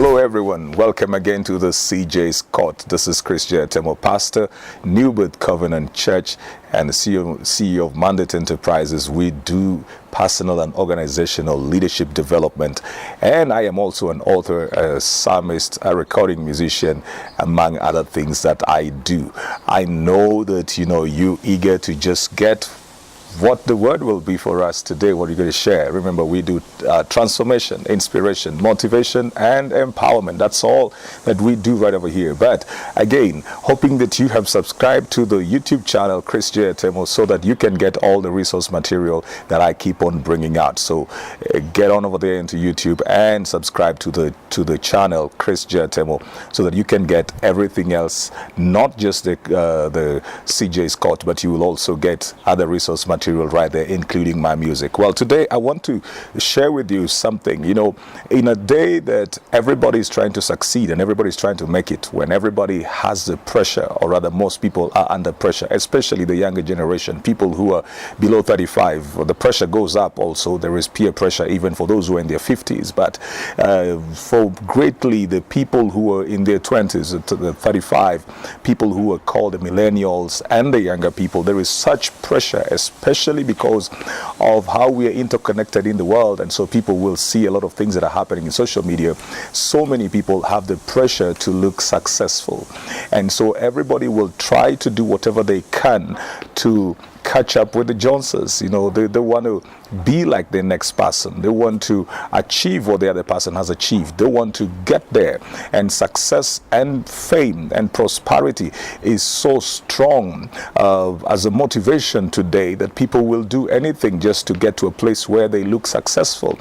Hello everyone, welcome again to the CJ's Court. This is Chris J. Temo, pastor, New Birth Covenant Church and the CEO of Mandate Enterprises. We do personal and organizational leadership development, and I am also an author, a psalmist, a recording musician, among other things that I do. I know that you eager to just get what the word will be for us today, what you're going to share. Remember, we do transformation, inspiration, motivation, and empowerment. That's all that we do right over here. But again, hoping that you have subscribed to the YouTube channel, Chris J. Temo, so that you can get all the resource material that I keep on bringing out. So get on over there into YouTube and subscribe to the channel, Chris J. Temo, so that you can get everything else, not just the CJ's Court, but you will also get other resource material right there, including my music. Well, today I want to share with you something. In a day that everybody is trying to succeed and everybody's trying to make it, when everybody has the pressure, or rather most people are under pressure, especially the younger generation, people who are below 35, the pressure goes up. Also, there is peer pressure even for those who are in their 50s, but for greatly the people who are in their 20s to the 35, people who are called the millennials and the younger people, there is such pressure, especially because of how we are interconnected in the world. And so people will see a lot of things that are happening in social media. So many people have the pressure to look successful, and so everybody will try to do whatever they can to catch up with the Joneses. They want to be like the next person. They want to achieve what the other person has achieved. They want to get there. And success and fame and prosperity is so strong as a motivation today that people will do anything just to get to a place where they look successful.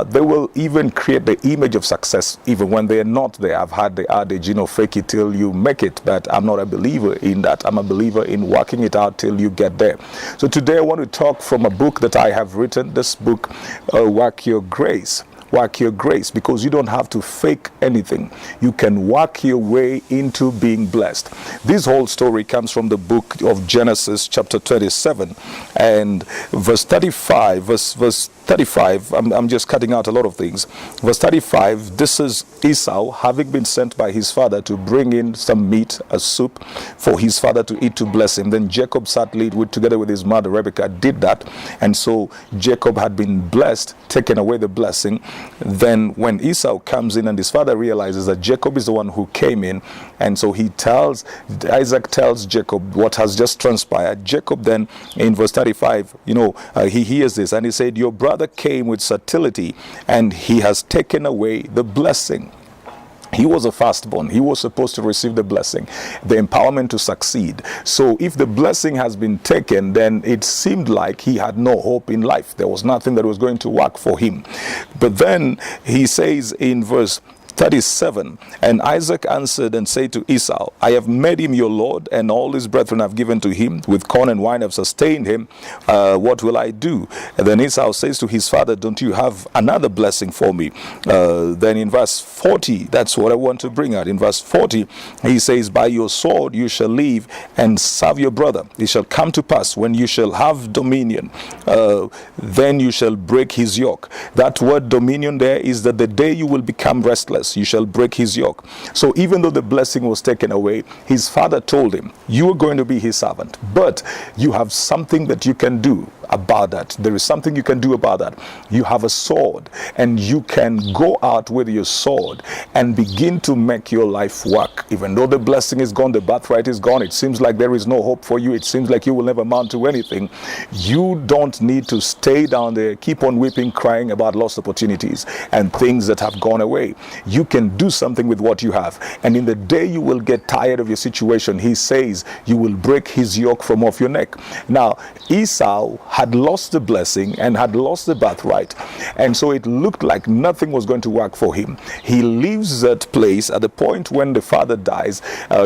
They will even create the image of success even when they are not there. I've had the adage, fake it till you make it, but I'm not a believer in that. I'm a believer in working it out till you get there. So today I want to talk from a book that I have written. This book, Work Your Grace. Work your grace, because you don't have to fake anything. You can work your way into being blessed. This whole story comes from the book of Genesis, chapter 27, and verse 35. Verse 35, I'm just cutting out a lot of things. Verse 35, this is Esau having been sent by his father to bring in some meat, a soup, for his father to eat to bless him. Then Jacob sadly, together with his mother Rebekah, did that. And so Jacob had been blessed, taken away the blessing. Then when Esau comes in and his father realizes that Jacob is the one who came in, and so Isaac tells Jacob what has just transpired. Jacob then, in verse 35, he hears this and he said, your brother came with subtlety and he has taken away the blessing. He was a firstborn. He was supposed to receive the blessing, the empowerment to succeed. So if the blessing has been taken, then it seemed like he had no hope in life. There was nothing that was going to work for him. But then he says in verse 37, and Isaac answered and said to Esau, I have made him your lord, and all his brethren have given to him. With corn and wine have sustained him. What will I do? And then Esau says to his father, don't you have another blessing for me? Then in verse 40, that's what I want to bring out. In verse 40, he says, by your sword you shall live and serve your brother. It shall come to pass when you shall have dominion, then you shall break his yoke. That word dominion there is that the day you will become restless, you shall break his yoke. So even though the blessing was taken away, his father told him, you are going to be his servant, but you have something that you can do about that. There is something you can do about that. You have a sword, and you can go out with your sword and begin to make your life work. Even though the blessing is gone, the birthright is gone, it seems like there is no hope for you, it seems like you will never amount to anything. You don't need to stay down there, keep on weeping, crying about lost opportunities and things that have gone away. You can do something with what you have. And in the day you will get tired of your situation, he says you will break his yoke from off your neck. Now, Esau had lost the blessing and had lost the birthright, and so it looked like nothing was going to work for him. He leaves that place at the point when the father dies.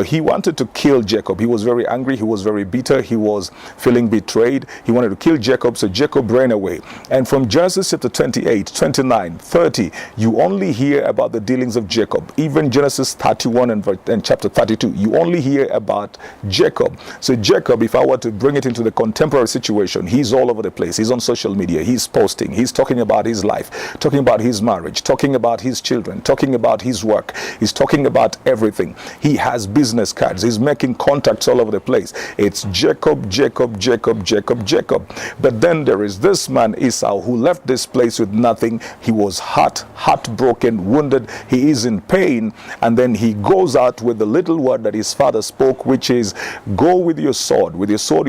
He wanted to kill Jacob. He was very angry, he was very bitter, he was feeling betrayed. He wanted to kill Jacob, so Jacob ran away. And from Genesis chapter 28, 29, 30, you only hear about the dealings dealings of Jacob. Even Genesis 31 and chapter 32, you only hear about Jacob. So Jacob, if I were to bring it into the contemporary situation, he's all over the place. He's on social media. He's posting. He's talking about his life, talking about his marriage, talking about his children, talking about his work. He's talking about everything. He has business cards. He's making contacts all over the place. It's Jacob, Jacob, Jacob, Jacob, Jacob. But then there is this man Esau who left this place with nothing. He was heartbroken, wounded. He is in pain, and then he goes out with the little word that his father spoke, which is, go with your sword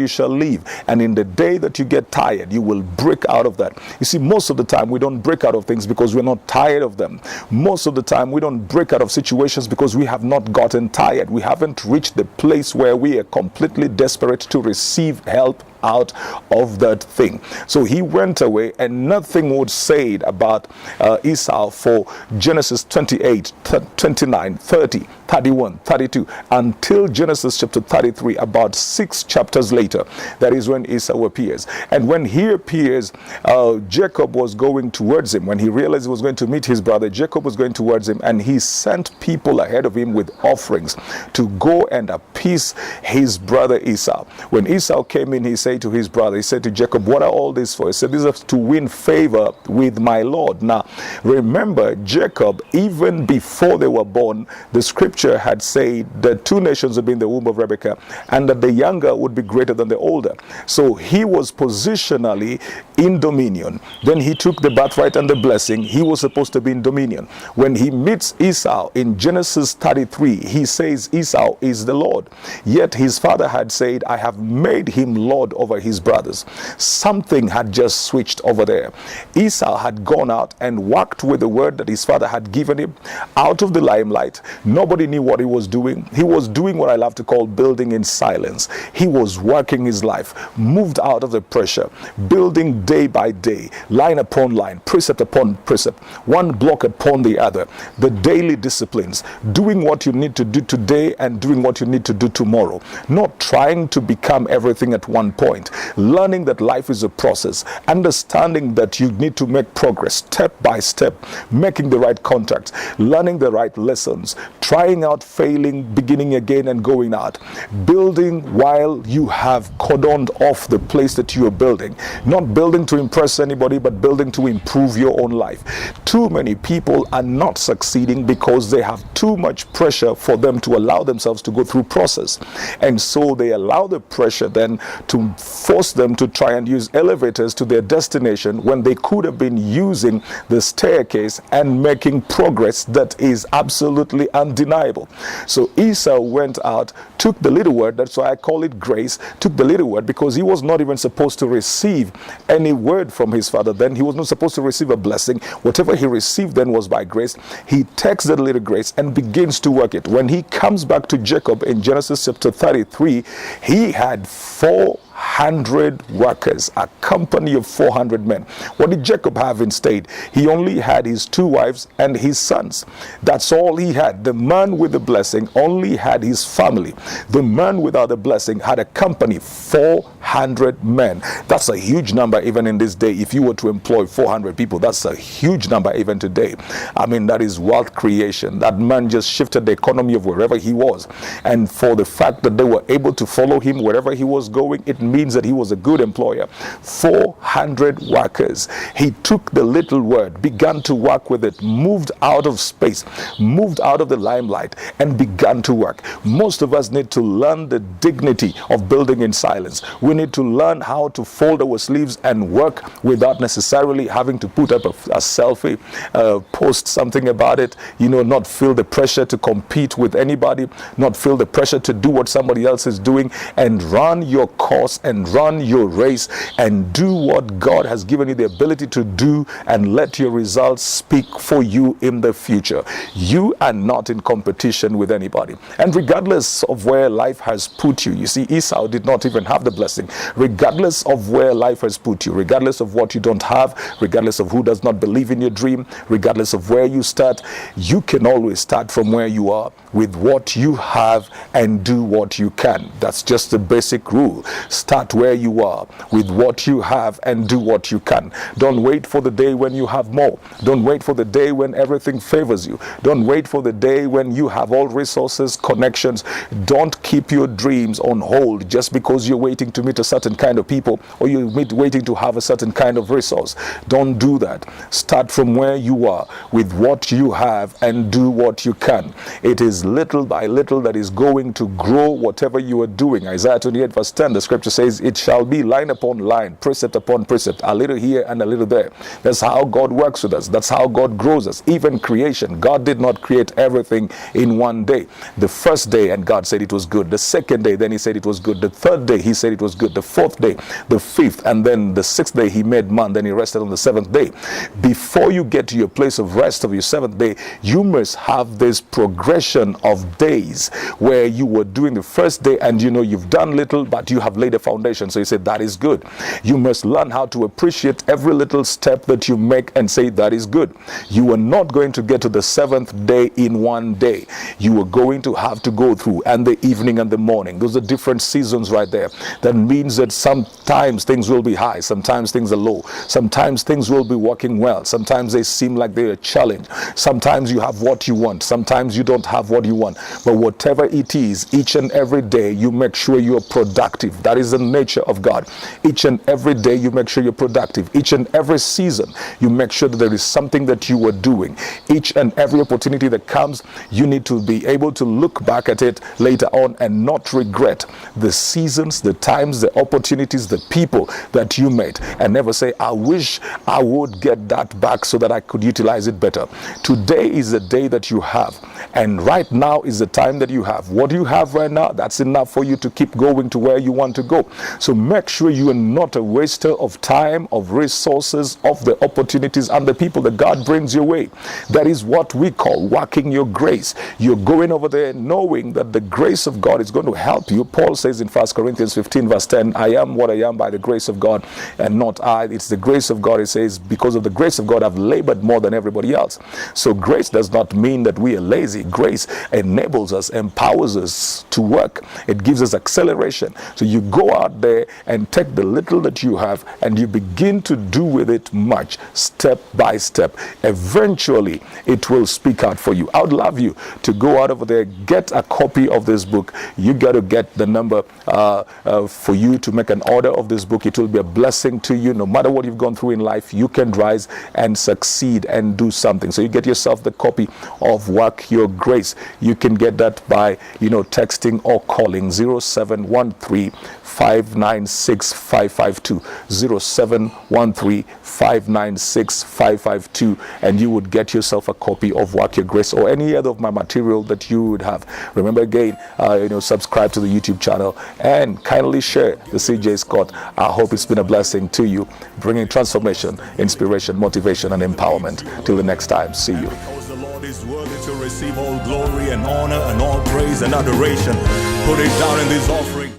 you shall live, and in the day that you get tired, you will break out of that. You see, most of the time we don't break out of things because we're not tired of them. Most of the time we don't break out of situations because we have not gotten tired. We haven't reached the place where we are completely desperate to receive help out of that thing. So he went away, and nothing was said about Esau for Genesis 28, 29, 30, 31, 32 until Genesis chapter 33, about 6 chapters later. That is when Esau appears. And when he appears, Jacob was going towards him. When he realized he was going to meet his brother, Jacob was going towards him, and he sent people ahead of him with offerings to go and appease his brother Esau. When Esau came in, he said to his brother, he said to Jacob, what are all this for? He said, this is to win favor with my Lord. Now, remember, Jacob, even before they were born, the scripture had said that 2 nations would be in the womb of Rebekah, and that the younger would be greater than the older. So he was positionally in dominion. Then he took the birthright and the blessing. He was supposed to be in dominion. When he meets Esau in Genesis 33, he says Esau is the Lord. Yet his father had said, I have made him Lord over his brothers. Something had just switched over there. Esau had gone out and worked with the word that his father had given him out of the limelight. Nobody knew what he was doing. He was doing what I love to call building in silence. He was working his life, moved out of the pressure, building day by day, line upon line, precept upon precept, one block upon the other, the daily disciplines, doing what you need to do today and doing what you need to do tomorrow, not trying to become everything at one point, learning that life is a process, understanding that you need to make progress step by step, making the right contacts, learning the right lessons, trying out, failing, beginning again and going out, building while you have cordoned off the place that you are building, not building to impress anybody, but building to improve your own life. Too many people are not succeeding because they have too much pressure for them to allow themselves to go through process, and so they allow the pressure then to force them to try and use elevators to their destination when they could have been using the staircase and making progress that is absolutely undeniable. So Esau went out, took the little word, that's why I call it grace, took the little word because he was not even supposed to receive any word from his father then. He was not supposed to receive a blessing. Whatever he received then was by grace. He takes that little grace and begins to work it. When he comes back to Jacob in Genesis chapter 33, he had 400 workers, a company of 400 men. What did Jacob have instead? He only had his 2 wives and his sons. That's all he had. The man with the blessing only had his family. The man without the blessing had a company, 400 men. That's a huge number even in this day. If you were to employ 400 people, that's a huge number even today. I mean, that is wealth creation. That man just shifted the economy of wherever he was. And for the fact that they were able to follow him wherever he was going, it means that he was a good employer. 400 workers. He took the little word, began to work with it, moved out of space, moved out of the limelight, and began to work. Most of us need to learn the dignity of building in silence. We need to learn how to fold our sleeves and work without necessarily having to put up a selfie, post something about it, not feel the pressure to compete with anybody, not feel the pressure to do what somebody else is doing, and run your course and run your race and do what God has given you the ability to do, and let your results speak for you in the future. You are not in competition with anybody, and regardless of where life has put you. You see, Esau did not even have the blessing manifesting. Regardless of where life has put you, regardless of what you don't have, regardless of who does not believe in your dream, regardless of where you start, you can always start from where you are with what you have and do what you can. That's just the basic rule. Start where you are with what you have and do what you can. Don't wait for the day when you have more. Don't wait for the day when everything favors you. Don't wait for the day when you have all resources, connections. Don't keep your dreams on hold just because you're waiting to meet a certain kind of people or you're waiting to have a certain kind of resource. Don't do that. Start from where you are with what you have and do what you can. It is little by little that is going to grow whatever you are doing. Isaiah 28 verse 10, the scripture says, it shall be line upon line, precept upon precept, a little here and a little there. That's how God works with us. That's how God grows us. Even creation, God did not create everything in one day. The first day, and God said it was good. The second day, then he said it was good. The third day, he said it was good. The fourth day, the fifth, and then the sixth day, he made man. Then he rested on the seventh day. Before you get to your place of rest of your seventh day, you must have this progression of days where you were doing the first day and you know you've done little, but you have laid a foundation. So you say that is good. You must learn how to appreciate every little step that you make and say that is good. You are not going to get to the seventh day in one day. You are going to have to go through, and the evening and the morning. Those are different seasons right there. That means that sometimes things will be high, sometimes things are low, sometimes things will be working well, sometimes they seem like they're a challenge, sometimes you have what you want, sometimes you don't have what you want. But whatever it is, each and every day you make sure you're productive. That is the nature of God. Each and every day you make sure you're productive. Each and every season you make sure that there is something that you are doing. Each and every opportunity that comes, you need to be able to look back at it later on and not regret the seasons, the times, the opportunities, the people that you met, and never say, I wish I would get that back so that I could utilize it better. Today is the day that you have, and right now is the time that you have. What you have right now, that's enough for you to keep going to where you want to go. So make sure you are not a waster of time, of resources, of the opportunities and the people that God brings your way. That is what we call working your grace. You're going over there knowing that the grace of God is going to help you. Paul says in 1 Corinthians 15 verse 10, I am what I am by the grace of God and not I. It's the grace of God. It says, because of the grace of God, I've labored more than everybody else. So grace does not mean that we are lazy. Grace enables us, empowers us to work. It gives us acceleration. So you go out there and take the little that you have and you begin to do with it much, step by step. Eventually, it will speak out for you. I would love you to go out over there, get a copy of this book. You got to get the number for you to make an order of this book. It will be a blessing to you. No matter what you've gone through in life, you can rise and succeed and do something. So you get yourself the copy of Work Your Grace. You can get that by, texting or calling 0713 596 552 0713 596 552, and you would get yourself a copy of Work Your Grace or any other of my material that you would have. Remember again, subscribe to the YouTube channel and kindly share the CJ Scott. I hope it's been a blessing to you, bringing transformation, inspiration, motivation, and empowerment. Till the next time, see you. The Lord is worthy to receive all glory and honor and all praise and adoration. Put it down in this offering.